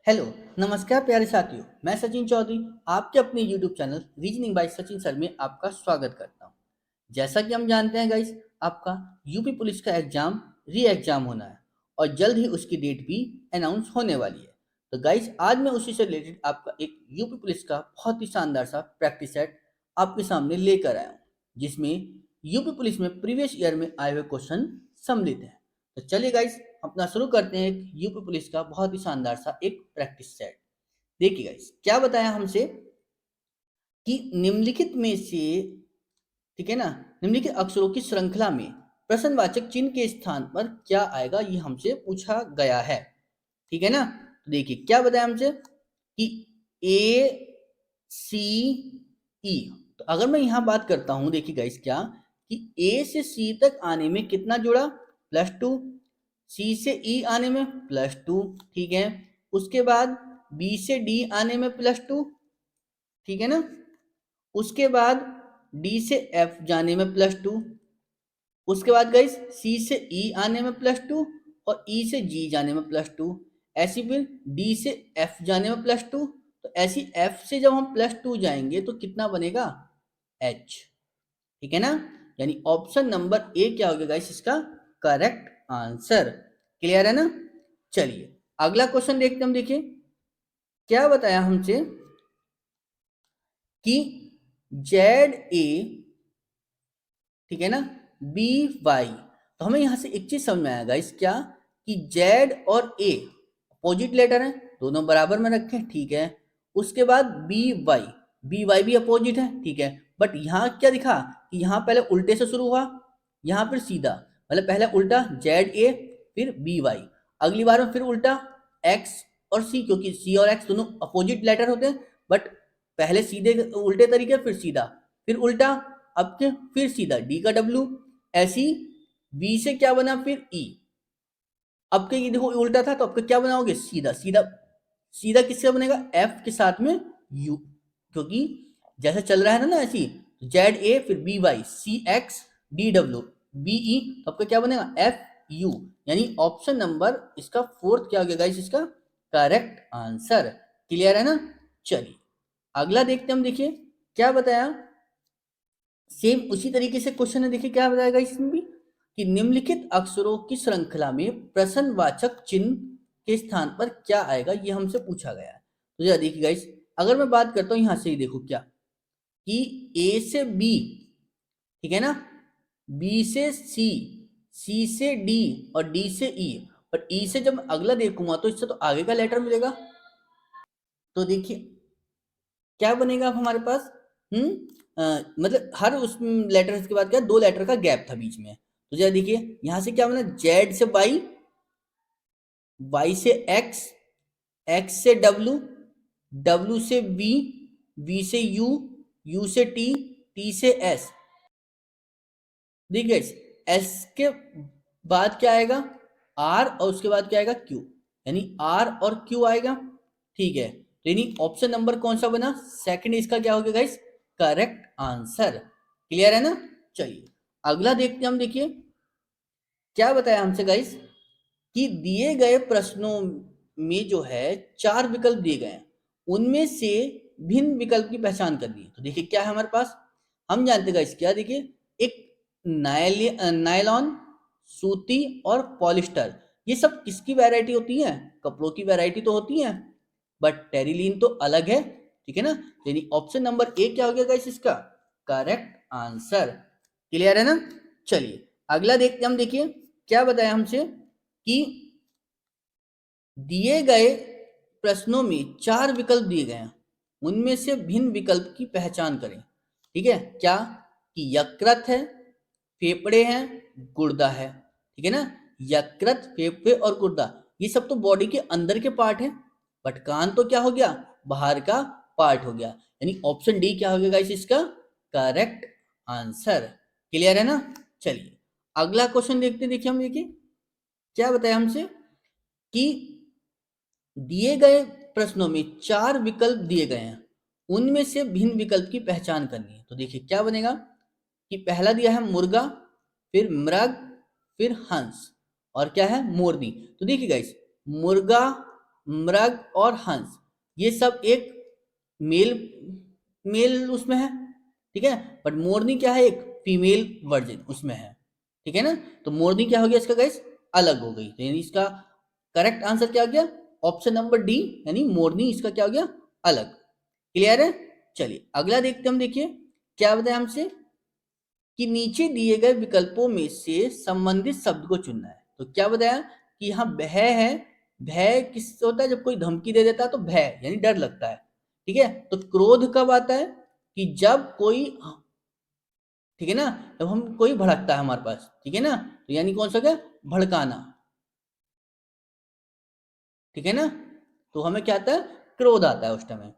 Hello, नमस्कार प्यारे साथियों। मैं सचिन चौधरी आपके अपने YouTube channel reasoning bye Sachin sir में आपका स्वागत करता हूँ। जैसा कि हम जानते हैं गाइस, आपका यूपी पुलिस का एग्जाम री एग्जाम होना है और जल्द ही उसकी डेट भी अनाउंस होने वाली है। तो गाइस, आज मैं उसी से रिलेटेड आपका एक यूपी पुलिस का बहुत ही शानदार सा प्रैक्टिस सेट आपके सामने लेकर आया हूँ, जिसमें यूपी पुलिस में प्रीवियस ईयर में आए हुए क्वेश्चन सम्मिलित हैं। तो चलिए गाइस, अपना शुरू करते हैं एक यूपी पुलिस का बहुत ही शानदार सा एक प्रैक्टिस सेट। देखिए गाइस, क्या बताया हमसे कि निम्नलिखित में से, ठीक है ना, निम्नलिखित अक्षरों की श्रृंखला में प्रश्नवाचक चिन्ह के स्थान पर क्या आएगा, ये हमसे पूछा गया है। ठीक है ना। तो देखिए क्या बताया हमसे कि ए सी ई। तो अगर मैं यहां बात करता हूं, देखिए गाइस, क्या कि ए से सी तक आने में कितना जुड़ा, +2। सी से ई आने में +2, ठीक है। उसके बाद बी से डी आने में +2, ठीक है ना। उसके बाद डी से एफ जाने में +2। उसके बाद गाइस सी से ई आने में +2 और ई से जी जाने में +2। ऐसी फिर डी से एफ जाने में +2। तो ऐसी एफ से जब हम +2 जाएंगे तो कितना बनेगा, एच। ठीक है ना। यानी ऑप्शन नंबर ए क्या हो गया गाइस, इसका करेक्ट आंसर। क्लियर है ना। चलिए अगला क्वेश्चन देखते हैं हम। देखिए क्या बताया हमसे कि जेड ए, ठीक है ना, बी वाई। तो हमें यहां से एक चीज समझ में आया गाइस, क्या कि जेड और ए अपोजिट लेटर है, दोनों बराबर में रखें, ठीक है। उसके बाद बी वाई भी अपोजिट है, ठीक है। बट यहाँ क्या दिखा कि यहाँ पहले उल्टे से शुरू हुआ, यहाँ फिर सीधा, मतलब पहले उल्टा जेड ए फिर बी वाई, अगली बार में फिर उल्टा एक्स और सी, क्योंकि सी और एक्स दोनों अपोजिट लेटर होते हैं। बट पहले सीधे उल्टे तरीके, फिर सीधा, फिर उल्टा, अब के फिर सीधा डी का डब्ल्यू। ऐसी बी से क्या बना फिर ई, अब के ये देखो उल्टा था, तो अब क्या बनाओगे, सीधा सीधा। सीधा किससे बनेगा, एफ के साथ में यू, क्योंकि जैसे चल रहा है ना ऐसी, जेड ए फिर B Y C X D W B E, तो आपका क्या बनेगा, एफ यू। यानी ऑप्शन नंबर इसका फोर्थ क्या हो गया गाइस, इसका करेक्ट आंसर। क्लियर है ना। चलिए अगला देखते हैं हम। देखिए क्या बताया, सेम उसी तरीके से क्वेश्चन है। देखिए क्या बताएगा इसमें भी कि निम्नलिखित अक्षरों की श्रृंखला में प्रश्नवाचक चिन्ह के स्थान पर क्या आएगा, ये हमसे पूछा गया है। तो जरा देखिए गाइस, अगर मैं बात करता हूं यहां से ही, देखो क्या कि ए से बी, ठीक है ना, बी से सी, सी से डी और डी से ई, और ई से जब अगला देखूंगा तो इससे तो आगे का लेटर मिलेगा। तो देखिए क्या बनेगा अब हमारे पास, मतलब हर उस लेटर के बाद क्या, दो लेटर का गैप था बीच में। तो जरा देखिए यहां से क्या बना, जेड से वाई, वाई से एक्स, एक्स से डब्ल्यू, डब्ल्यू से वी, वी से यू, यू से टी, टी से एस। देखिए एस के बाद क्या आएगा, आर, और उसके बाद क्या आएगा, क्यू। यानी आर और क्यू आएगा, ठीक है। तो यानी ऑप्शन नंबर कौन सा बना, सेकंड, इसका क्या हो गया गाइस, करेक्ट आंसर। क्लियर है ना। चलिए अगला देखते हैं हम। देखिए क्या बताया हमसे गाइस कि दिए गए प्रश्नों में जो है चार विकल्प दिए गए हैं, उनमें से भिन्न विकल्प की पहचान करनी है। तो देखिए क्या है हमारे पास, हम जानते हैं गाइस, क्या देखिए, एक नायलॉन, सूती और पॉलिस्टर, ये सब किसकी वैरायटी होती है, कपड़ों की वैरायटी तो होती है, बट टेरिलीन तो अलग है, ठीक है ना। यानी ऑप्शन नंबर ए क्या हो गया गाइस, इसका करेक्ट आंसर। क्लियर है ना। चलिए अगला देखते हैं हम। देखिए क्या बताया हमसे कि दिए गए प्रश्नों में चार विकल्प दिए गए हैं, उनमें से भिन्न विकल्प की पहचान करें। ठीक है, क्या कि यकृत है, फेफड़े हैं, गुर्दा है, ठीक है ना। यकृत, फेफड़े और गुर्दा, ये सब तो बॉडी के अंदर के पार्ट हैं, बट कान तो क्या हो गया, बाहर का पार्ट हो गया। यानी ऑप्शन डी क्या हो गया गाइस, इसका करेक्ट आंसर। क्लियर है ना। चलिए अगला क्वेश्चन देखते हैं। देखिए हम, देखिए क्या बताया हमसे कि दिए गए प्रश्नों में चार विकल्प दिए गए हैं, उनमें से भिन्न विकल्प की पहचान करनी है। तो देखिए क्या बनेगा कि पहला दिया है मुर्गा, फिर मृग, फिर हंस, और क्या है, मोरनी। तो देखिए गाइस, मुर्गा, मृग और हंस, ये सब एक मेल मेल उसमें है, ठीक है, बट मोरनी क्या है, एक फीमेल वर्जन उसमें है, ठीक है ना। तो मोरनी क्या हो गया इसका गाइस, अलग हो गई, तो यानी इसका करेक्ट आंसर क्या हो गया, ऑप्शन नंबर डी, यानी मोरनी इसका क्या हो गया, अलग। क्लियर है। चलिए अगला देखते हम, देखिए क्या बताया हमसे कि नीचे दिए गए विकल्पों में से संबंधित शब्द को चुनना है। तो क्या बताया कि यहाँ भय है, भय किस होता है, जब कोई धमकी दे देता है तो भय यानी डर लगता है, ठीक है। तो क्रोध कब आता है, कि जब कोई, ठीक है ना, जब हम कोई भड़कता है हमारे पास, ठीक है ना, तो यानी कौन सा क्या, भड़काना, ठीक है ना, तो हमें क्या आता है, क्रोध आता है उस टाइम,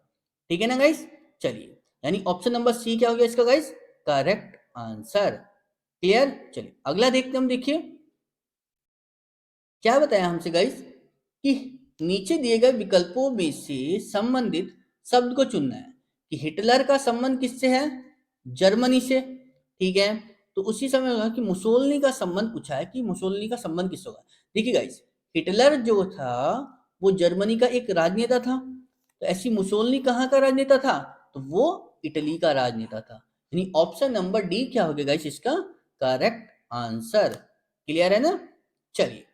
ठीक है ना गाइस। चलिए यानी ऑप्शन नंबर सी क्या हो गया इसका गाइस, करेक्ट आंसर। क्लियर। चलिए अगला देखते हम, देखिए क्या बताया हमसे गाइस कि नीचे दिए गए विकल्पों में से संबंधित शब्द को चुनना है, कि हिटलर का संबंध किससे है, जर्मनी से, ठीक है। तो उसी समय होगा कि मुसोलिनी का संबंध पूछा है, कि मुसोलिनी का संबंध किससे होगा। देखिए गाइस, हिटलर जो था वो जर्मनी का एक राजनेता था, तो ऐसी मुसोलिनी कहाँ का राजनेता था, तो वो इटली का राजनेता था, यानी ऑप्शन नंबर डी क्या हो गया गाइस इसका करेक्ट आंसर। क्लियर है ना। चलिए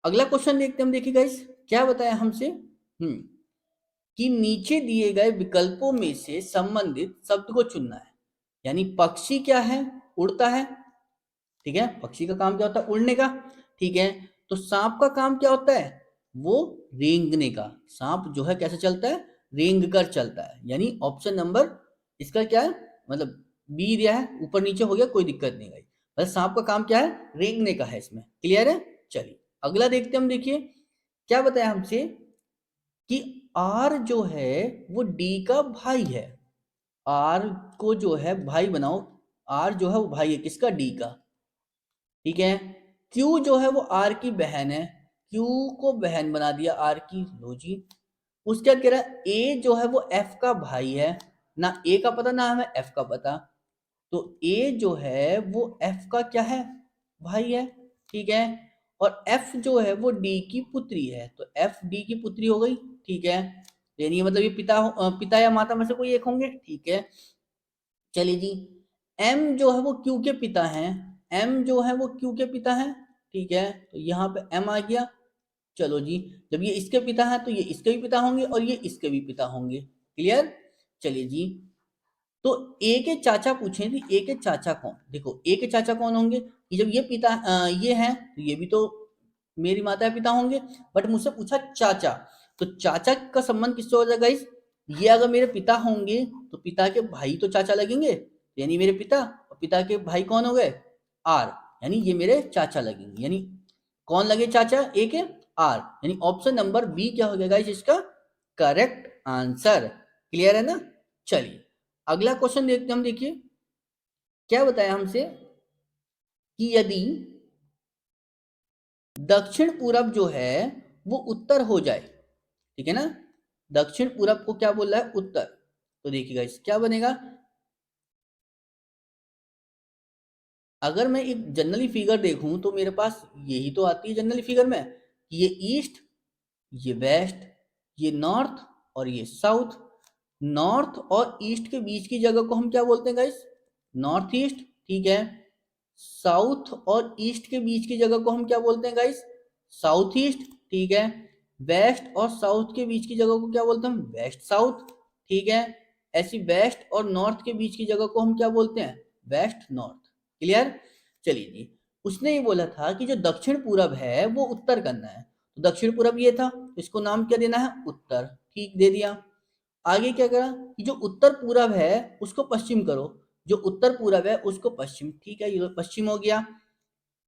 अगला क्वेश्चन देखते हम, देखिए गाइस क्या बताया हमसे, कि नीचे दिए गए विकल्पों में से संबंधित शब्द को चुनना है, यानी पक्षी क्या है, उड़ता है, ठीक है, पक्षी का काम क्या होता है, उड़ने का, ठीक है। तो सांप का काम क्या होता है, वो रेंगने का, सांप जो है कैसे चलता है, रेंग कर चलता है, यानी ऑप्शन नंबर इसका क्या है, मतलब बी दिया है, ऊपर नीचे हो गया कोई दिक्कत नहीं गई, बस सांप का काम क्या है, रेंगने का है इसमें। क्लियर है। चलिए अगला देखते हम, देखिए क्या बताया हमसे कि आर जो है वो डी का भाई है, आर को जो है भाई बनाओ, आर जो है वो भाई है किसका, डी का, ठीक है। क्यू जो है वो आर की बहन है, क्यू को बहन बना दिया आर की, लो जी। उसके बाद कह रहा है ए जो है वो एफ का भाई है, ना ए का पता ना हमें एफ का पता, तो ए जो है वो एफ का क्या है, भाई है, ठीक है। और एफ जो है वो डी की पुत्री है, तो एफ डी की पुत्री हो गई, ठीक है, यानी मतलब ये पिता या माता में से कोई एक होंगे, ठीक है। चलिए जी, एम जो है वो क्यू के पिता हैं, एम जो है वो क्यू के पिता हैं, ठीक है, तो यहाँ पे एम आ गया। चलो जी, जब ये इसके पिता हैं तो ये इसके भी पिता होंगे और ये इसके भी पिता होंगे। क्लियर। चलिए जी, तो ए के चाचा पूछे थे, ए के चाचा कौन, देखो ए के चाचा कौन होंगे, जब ये पिता ये हैं तो ये भी तो मेरी माता पिता होंगे, बट मुझसे पूछा चाचा, तो चाचा का संबंध किससे हो जाएगा इस, ये अगर मेरे पिता होंगे तो पिता के भाई तो चाचा लगेंगे, यानी मेरे पिता, और पिता के भाई कौन हो गए, आर, यानी ये मेरे चाचा लगेंगे, यानी कौन लगे चाचा, ए के आर, यानी ऑप्शन नंबर बी क्या हो गया इसका करेक्ट आंसर। क्लियर है ना। चलिए अगला क्वेश्चन देखते हम, देखिए क्या बताया हमसे कि यदि दक्षिण पूरब जो है वो उत्तर हो जाए, ठीक है ना, दक्षिण पूरब को क्या बोल रहा है, उत्तर, तो देखिएगा इस क्या बनेगा, अगर मैं एक जनरली फिगर देखूं तो मेरे पास यही तो आती है जनरली फिगर में, ये ईस्ट, ये वेस्ट, ये नॉर्थ और ये साउथ, नॉर्थ और ईस्ट के बीच की जगह को हम क्या बोलते हैं गाइस, नॉर्थ ईस्ट, ठीक है। साउथ और ईस्ट के बीच की जगह को हम क्या बोलते हैं गाइस, साउथ ईस्ट, ठीक है। वेस्ट और साउथ के बीच की जगह को क्या बोलते हैं, वेस्ट साउथ, ठीक है। ऐसी वेस्ट और नॉर्थ के बीच की जगह को हम क्या बोलते हैं, वेस्ट नॉर्थ। क्लियर। चलिए जी, उसने ये बोला था कि जो दक्षिण पूरब है वो उत्तर करना है, तो दक्षिण पूरब ये था, इसको नाम क्या देना है, उत्तर, ठीक दे दिया। आगे क्या करा कि जो उत्तर पूरब है उसको पश्चिम करो, जो उत्तर पूरब है उसको पश्चिम, ठीक है, ये पश्चिम हो गया।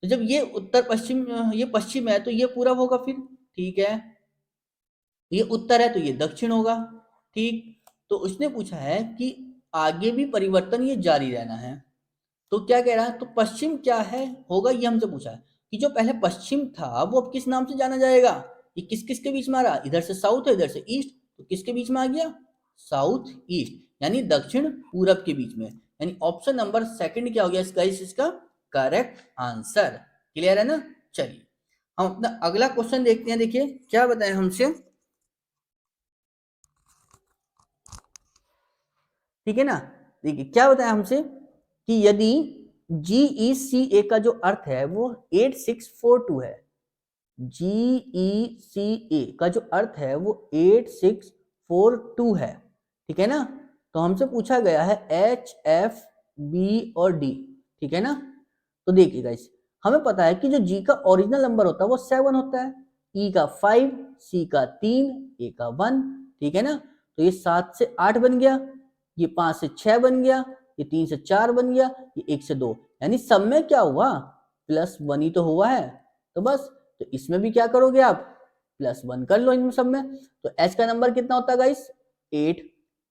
तो जब ये उत्तर पश्चिम, ये पश्चिम है तो ये पूरब होगा फिर, ठीक है, ये उत्तर है तो ये दक्षिण होगा, ठीक। तो उसने पूछा है कि आगे भी परिवर्तन ये जारी रहना है, तो क्या कह रहा है, तो पश्चिम क्या है होगा, ये हमसे पूछा है कि जो पहले पश्चिम था वो अब किस नाम से जाना जाएगा, ये किस किस के बीच में आ रहा, इधर से साउथ है इधर से ईस्ट, तो किसके बीच में आ गया, साउथ ईस्ट, यानी दक्षिण पूरब के बीच में, यानी ऑप्शन नंबर सेकंड क्या हो गया इसका करेक्ट आंसर। क्लियर है ना। चलिए हम अपना अगला क्वेश्चन देखते हैं। देखिए क्या बताए हमसे, ठीक है ना। देखिए क्या बताया हमसे कि यदि GECA का जो अर्थ है वो 8642 है, GECA का जो अर्थ है वो 8642 है, ठीक है ना। तो हमसे पूछा गया है HFB और D, ठीक है ना। तो देखिए गाइस, हमें पता है कि जो G का ओरिजिनल नंबर होता है वो 7 होता है, E का 5, C का 3, A का 1, ठीक है ना। तो ये 7 से 8 बन गया, ये 5 से 6 बन गया, ये 3 से 4 बन गया, ये 1 से 2, यानी सब में क्या हुआ, +1 ही तो हुआ है। तो बस, तो इसमें भी क्या करोगे आप, +1 कर लो इन सब में। तो H का नंबर कितना होता है गाइस, 8,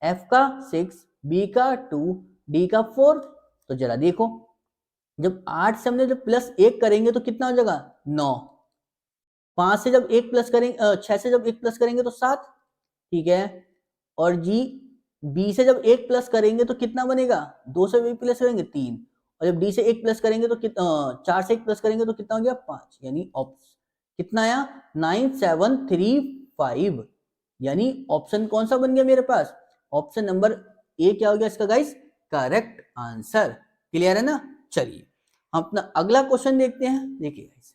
F का 6, B का 2, D का 4। तो जरा देखो, जब 8 से हमने जब +1 करेंगे तो कितना हो जाएगा, 9। 5 से जब 1 प्लस करेंगे, 6 से जब 1 प्लस करेंगे तो 7, ठीक है। और B से जब 1 प्लस करेंगे तो कितना बनेगा, 2 से 1 प्लस करेंगे 3, और जब D से 1 प्लस करेंगे तो 4 से 1 प्लस करेंगे तो कितना हो गया, 5, यानी कितना आया, 9735, यानी ऑप्शन कौन सा बन गया मेरे पास, ऑप्शन नंबर ए क्या हो गया इसका गाइस, करेक्ट आंसर। क्लियर है ना। चलिए हम अपना अगला क्वेश्चन देखते हैं। देखिए गाइस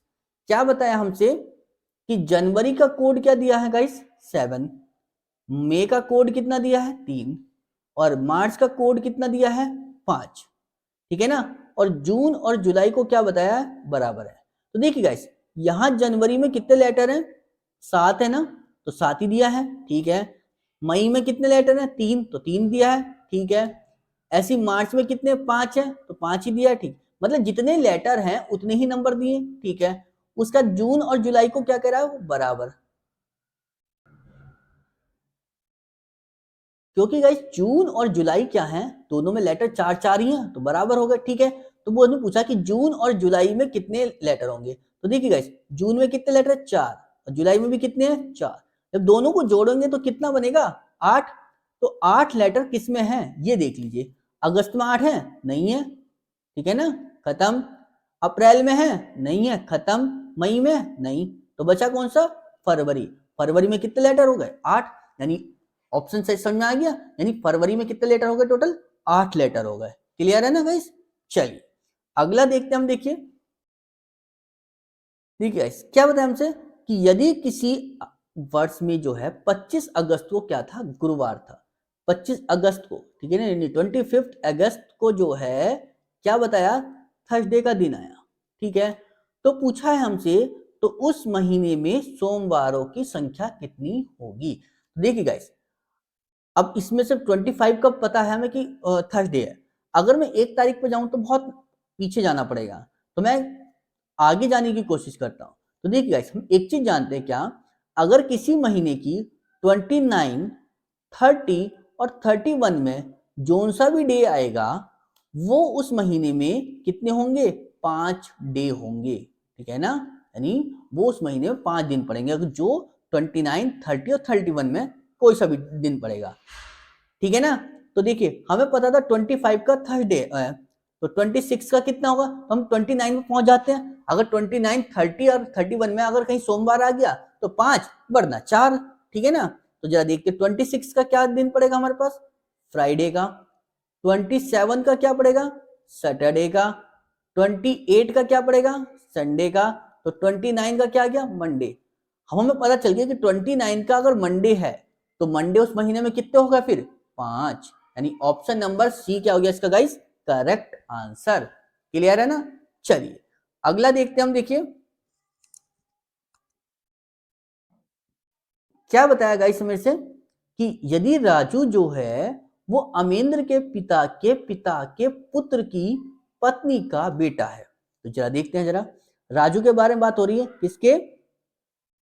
क्या बताया हमसे कि जनवरी का कोड क्या दिया है गाइस, 7, मई का कोड कितना दिया है, 3, और मार्च का कोड कितना दिया है, 5, ठीक है ना। और जून और जुलाई को क्या बताया है, बराबर है। तो देखिए गाइस, यहां जनवरी में कितने लेटर हैं, 7 है ना, तो 7 ही दिया है, ठीक है। मई में कितने लेटर हैं, 3, तो 3 दिया है, ठीक है। ऐसी मार्च में कितने, 5 है, तो 5 ही दिया है, ठीक। मतलब जितने लेटर हैं उतने ही नंबर दिए, ठीक है। उसका जून और जुलाई को क्या कह रहा है, बराबर, क्योंकि गाइस जून और जुलाई क्या है, दोनों में लेटर 4 4 ही हैं, तो बराबर हो गए, ठीक है। तो वो ने पूछा कि जून और जुलाई में कितने लेटर होंगे। तो देखिए गाइस, जून में कितने लेटर है, 4, और जुलाई में भी कितने हैं, 4। जब दोनों को जोड़ेंगे तो कितना बनेगा, 8। तो 8 लेटर किस में है, ये देख लीजिए। अगस्त में 8 है, नहीं है, ठीक है ना, खत्म। अप्रैल में है, नहीं है, खत्म। मई में नहीं, तो बचा कौन सा, फरवरी। फरवरी में कितने लेटर हो गए, 8, यानी ऑप्शन से समझ में आ गया, यानी फरवरी में कितने लेटर हो गए, टोटल 8 लेटर हो गए। क्लियर है ना गाइस। चलिए अगला देखते हैं हम। देखिए देखिए गाइस क्या बताया हमसे कि यदि किसी वर्ष में जो है 25 अगस्त को क्या था, गुरुवार था, 25 अगस्त को, ठीक है ना, यानी 25 अगस्त को जो है क्या बताया, थर्सडे का दिन आया, ठीक है। तो पूछा है हमसे, तो उस महीने में सोमवारों की संख्या कितनी होगी। देखिए गाइस, अब इसमें से 25 का पता है हमें कि थर्सडे है। अगर मैं 1 तारीख पे जाऊं तो बहुत पीछे जाना पड़ेगा, तो मैं आगे जाने की कोशिश करता हूं। तो देखिए गाइस, हम एक चीज जानते हैं क्या, अगर किसी महीने की 29, 30 और 31 में जोन सा भी डे आएगा, वो उस महीने में कितने होंगे, 5 डे होंगे, ठीक है ना। यानी वो उस महीने में 5 दिन पड़ेंगे, अगर जो 29, 30 और 31 में कोई सा भी दिन पड़ेगा, ठीक है ना। तो देखिए हमें पता था 25 का थर्सडे है, तो 26 का कितना होगा, तो हम 29 में पहुंच जाते हैं। अगर 29, 30 और 31 में अगर कहीं सोमवार आ गया तो 5 बढ़ना 4, ठीक है ना। तो जरा देखते 26 का क्या दिन पड़ेगा हमारे पास, फ्राइडे का। 27 का क्या पड़ेगा, सैटरडे का। 28 का क्या पड़ेगा, संडे का। तो 29 का क्या आ गया, मंडे। हमें पता चल गया कि 29 का अगर मंडे है तो मंडे उस महीने में कितने होगा फिर, 5, यानी ऑप्शन नंबर सी क्या हो गया इसका गाइस, करेक्ट आंसर। क्लियर है ना। चलिए अगला देखते हैं हम। देखिए क्या बताया गाइस मेरे से कि यदि राजू जो है वो अमेंद्र के पिता के पुत्र की पत्नी का बेटा है, तो जरा देखते हैं, जरा राजू के बारे में बात हो रही है, किसके,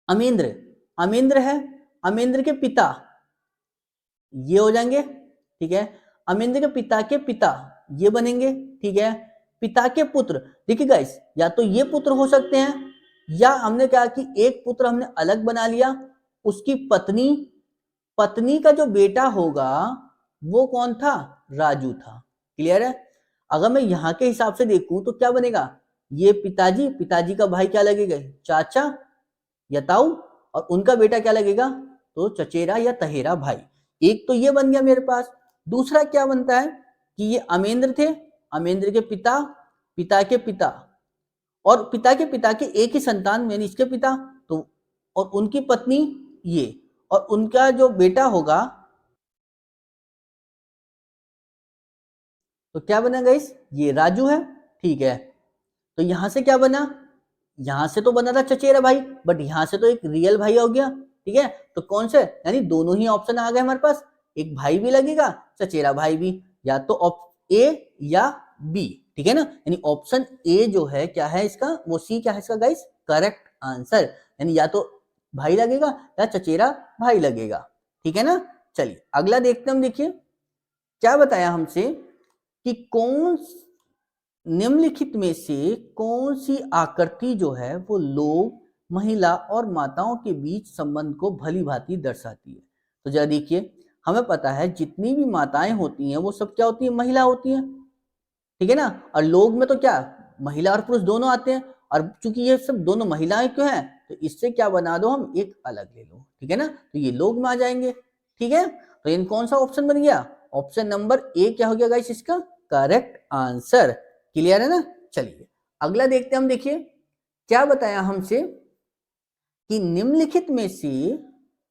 अमेंद्र। अमेंद्र है, अमेंद्र के पिता ये हो जाएंगे, ठीक है। अमेंद्र के पिता ये बनेंगे, ठीक है। पिता के पुत्र, देखिए गाइस, या तो ये पुत्र हो सकते हैं, या हमने कहा कि एक पुत्र हमने अलग बना लिया, उसकी पत्नी, पत्नी का जो बेटा होगा वो कौन था, राजू था। क्लियर है। अगर मैं यहां के हिसाब से देखूं तो क्या बनेगा, ये पिताजी, पिताजी का भाई क्या लगेगा, चाचा या ताऊ, और उनका बेटा क्या लगेगा, तो चचेरा या तहेरा भाई। एक तो ये बन गया मेरे पास। दूसरा क्या बनता है कि ये अमेंद्र थे, अमेंद्र के पिता, पिता के पिता, और पिता के पिता के एक ही संतान यानी इसके पिता, तो और उनकी पत्नी ये, और उनका जो बेटा होगा, तो क्या बना गाइस, ये राजू है। ठीक है, तो यहां से क्या बना, यहां से तो बना था चचेरा भाई, बट यहां से तो एक रियल भाई हो गया। ठीक है, तो कौन से, यानी दोनों ही ऑप्शन आ गए हमारे पास, एक भाई भी लगेगा, चचेरा भाई भी, या तो ए या बी। ठीक है ना, यानी ऑप्शन ए जो है क्या है इसका, वो सी क्या है इसका गाइस, करेक्ट आंसर। यानी या तो भाई लगेगा या चचेरा भाई लगेगा। ठीक है ना, चलिए अगला देखते हैं हम। देखिए क्या बताया हमसे कि कौन निम्नलिखित में से कौन सी आकृति जो है वो लोग, महिला और माताओं के बीच संबंध को भली भांति दर्शाती है। तो जरा देखिए, हमें पता है जितनी भी माताएं होती हैं वो सब क्या होती है, महिला होती हैं। ठीक है ना, और लोग में तो क्या, महिला और पुरुष दोनों आते हैं, और चूंकि ये सब दोनों महिलाएं क्यों हैं, तो इससे क्या बना दो हम, एक अलग ले लो। ठीक है ना, तो ये लोग में आ जाएंगे। ठीक है, तो इन कौन सा ऑप्शन बन गया, ऑप्शन नंबर ए क्या हो गया गाइस इसका करेक्ट आंसर। क्लियर है ना, चलिए अगला देखते हैं हम। देखिए क्या बताया हमसे कि निम्नलिखित में से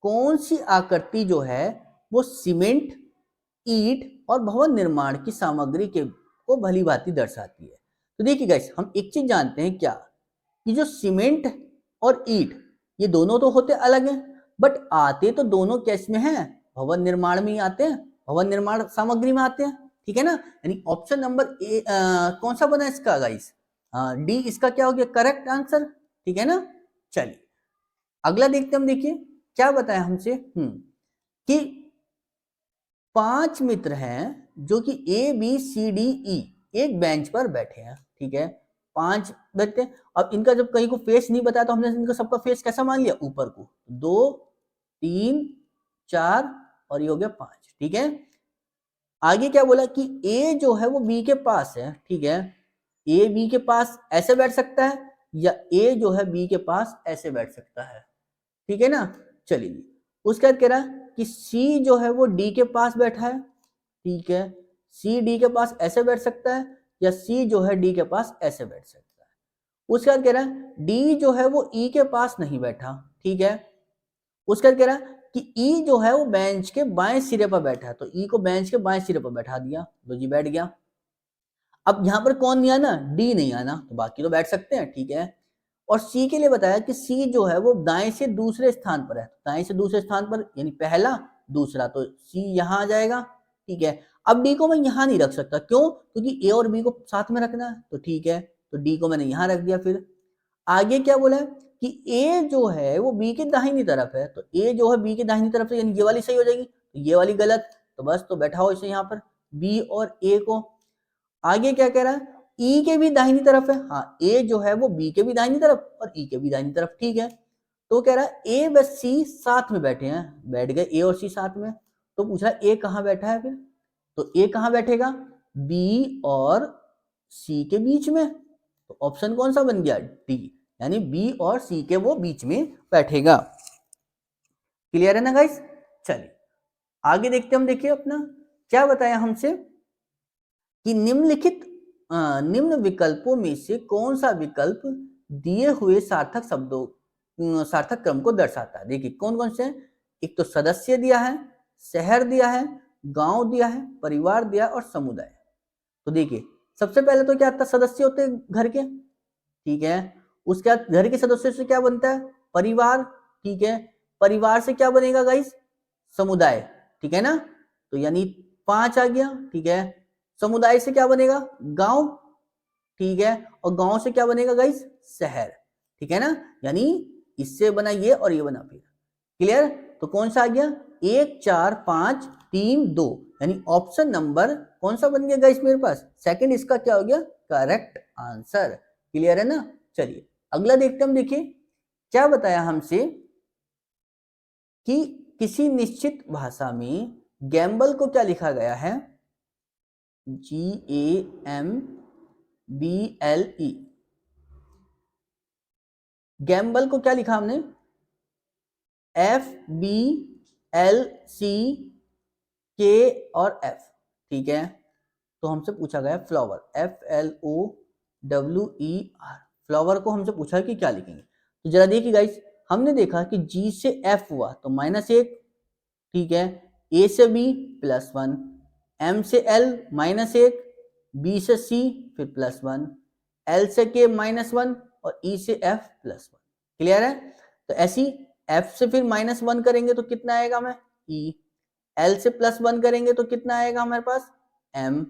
कौन सी आकृति जो है वो सीमेंट, ईंट और भवन निर्माण की सामग्री के को भली भांति दर्शाती है। तो देखिए गाइस, हम एक चीज जानते हैं क्या, कि जो सीमेंट और ईंट ये दोनों तो होते अलग हैं, बट आते तो दोनों कैस में हैं, भवन निर्माण में ही आते हैं, भवन निर्माण सामग्री में आते हैं। ठीक है ना, यानी ऑप्शन नंबर ए कौन सा बना इसका गाइस, डी इसका क्या हो गया करेक्ट आंसर। ठीक है ना, चलिए अगला देखते हम। देखिए क्या बताया हमसे कि 5 मित्र हैं जो कि A B C D E एक बेंच पर बैठे हैं। ठीक है, 5 बैठते हैं। अब इनका जब कहीं को फेस नहीं बताया तो हमने इनका सबका फेस कैसा मान लिया, ऊपर को, 2 3 4 और ये हो गया 5। ठीक है, आगे क्या बोला कि ए जो है वो बी के पास है। ठीक है, ए बी के पास ऐसे बैठ सकता है, या ए जो है बी के पास ऐसे बैठ सकता है। ठीक है ना, चलिए उसके बाद कह रहा है कि सी जो है वो डी के पास बैठा है। ठीक है, सी डी के पास ऐसे बैठ सकता है, या सी जो है डी के पास ऐसे बैठ सकता है। उसके बाद कह रहा है डी जो है वो ई के पास नहीं बैठा। ठीक है, उसके बाद कह रहा है कि ई जो है वो बेंच के बाएं सिरे पर बैठा है, तो ई को बेंच के बाएं सिरे पर बैठा दिया, तो जी बैठ गया। अब यहां पर कौन नहीं आना, डी नहीं आना, तो बाकी तो बैठ सकते हैं। ठीक है, और सी के लिए बताया कि सी जो है वो दाएं से दूसरे स्थान पर है, दाएं से दूसरे स्थान पर यानी पहला दूसरा, तो सी यहां आ जाएगा। ठीक है, अब डी को मैं यहां नहीं रख सकता, क्यों, क्योंकि ए और बी को साथ में रखना है, तो ठीक है, तो डी को मैंने यहां रख दिया। फिर आगे क्या बोला है कि ए जो है वो बी की दाहिनी तरफ है, तो ए जो है बी की दाहिनी तरफ से, यानी ये वाली सही हो जाएगी, तो ये वाली गलत, तो बस तो बैठाओ इसे यहाँ पर बी और ए को। आगे क्या कह रहा है, ई के भी दाहिनी तरफ है, हाँ ए जो है वो बी के भी दाहिनी तरफ और ई के भी दाहिनी तरफ। ठीक है, तो कह रहा है ए व सी साथ में बैठे हैं, बैठ गए ए और सी साथ में, तो पूछ रहा है ए कहाँ बैठा है फिर, तो ए कहाँ बैठेगा, बी और सी के बीच में, तो ऑप्शन कौन सा बन गया, डी, यानी बी और सी के वो बीच में बैठेगा। क्लियर है ना गाइस, चलिए आगे देखते हम। देखिए अपना क्या बताया हमसे कि निम्न विकल्पों में से कौन सा विकल्प दिए हुए सार्थक शब्दों सार्थक क्रम को दर्शाता है। देखिए कौन कौन से, एक तो सदस्य दिया है, शहर दिया है, गांव दिया है, परिवार दिया और समुदाय। तो देखिए सबसे पहले तो क्या आता है, सदस्य होते हैं घर के। ठीक है, उसके बाद घर के सदस्यों से क्या बनता है, परिवार। ठीक है, परिवार से क्या बनेगा गाइस, समुदाय। ठीक है ना, तो यानी 5 आ गया। ठीक है, समुदाय से क्या बनेगा, गांव। ठीक है, और गांव से क्या बनेगा गाइस, शहर। ठीक है ना, यानी इससे बना ये और ये बना फिर। क्लियर, तो कौन सा आ गया, 1 4 5 3 2, यानी ऑप्शन नंबर कौन सा बन गया गाइस मेरे पास, सेकंड इसका क्या हो गया करेक्ट आंसर। क्लियर है ना, चलिए अगला देखते हम। देखिए क्या बताया हमसे कि किसी निश्चित भाषा में गैम्बल को क्या लिखा गया है, GAMBLE। गैम्बल को क्या लिखा हमने, FBLCK और F, ठीक है। तो हमसे पूछा गया फ्लावर, FLOWER, फ्लावर को हमसे पूछा है कि क्या लिखेंगे। तो जरा देखिए गाइस, हमने देखा कि G से F हुआ तो -1, ठीक है, A से B +1, M से L -1, B से C फिर +1, L से K -1 और E से F +1। क्लियर है? तो ऐसी F से फिर -1 करेंगे तो कितना आएगा हमें, E, L से +1 करेंगे तो कितना आएगा हमारे पास, M,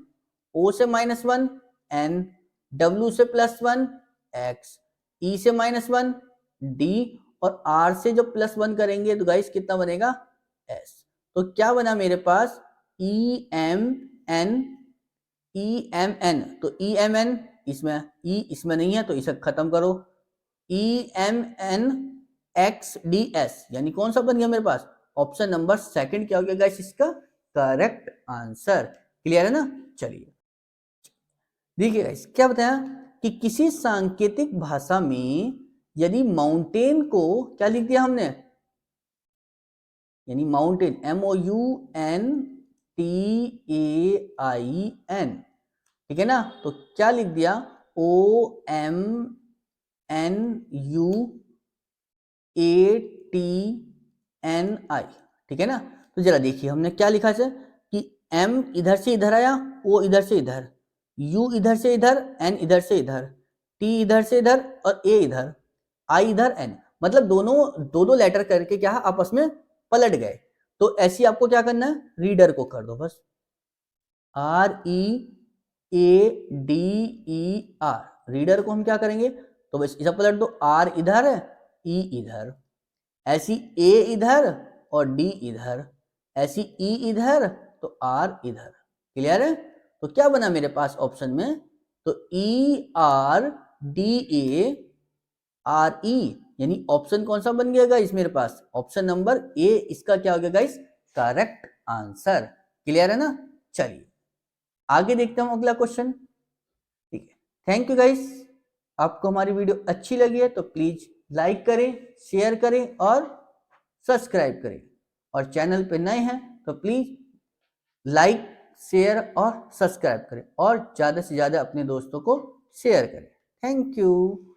O से -1 N, W से +1 X, E से -1 D और R से जब +1 करेंगे तो गाइस कितना बनेगा, S। तो क्या बना मेरे पास, EMN, तो EMN इसमें E इसमें नहीं है तो इसे खत्म करो, EMNXDS यानी कौन सा बन गया मेरे पास, ऑप्शन नंबर सेकंड क्या हो गया गाइस इसका करेक्ट आंसर। क्लियर है ना? चलिए देखिए गाइस क्या बताया कि किसी सांकेतिक भाषा में यदि माउंटेन को क्या लिख दिया हमने, यानी माउंटेन MOUNTAIN, ठीक है ना, तो क्या लिख दिया OMNUATNI, ठीक है ना। तो जरा देखिए हमने क्या लिखा है कि M इधर से इधर आया, O इधर से इधर, U इधर से इधर, N इधर से इधर, T इधर से इधर और A इधर, I इधर N, मतलब दोनों दो लेटर करके क्या आपस में पलट गए। तो ऐसी आपको क्या करना है, रीडर को कर दो बस, READER, रीडर को हम क्या करेंगे तो बस इसे पलट दो, R इधर E इधर, ऐसी A इधर और D इधर, ऐसी E इधर तो R इधर। क्लियर है? तो क्या बना मेरे पास ऑप्शन में, तो ERDARE, यानी ऑप्शन कौन सा बन गया गाइस मेरे पास, ऑप्शन नंबर A इसका क्या हो गया गाइस करेक्ट आंसर। क्लियर है ना? चलिए आगे देखते हैं अगला क्वेश्चन, ठीक है। थैंक यू गाइस, आपको हमारी वीडियो अच्छी लगी है तो प्लीज लाइक करें, शेयर करें और सब्सक्राइब करें, और चैनल पे नए हैं तो प्लीज लाइक शेयर और सब्सक्राइब करें और ज्यादा से ज्यादा अपने दोस्तों को शेयर करें। Thank you.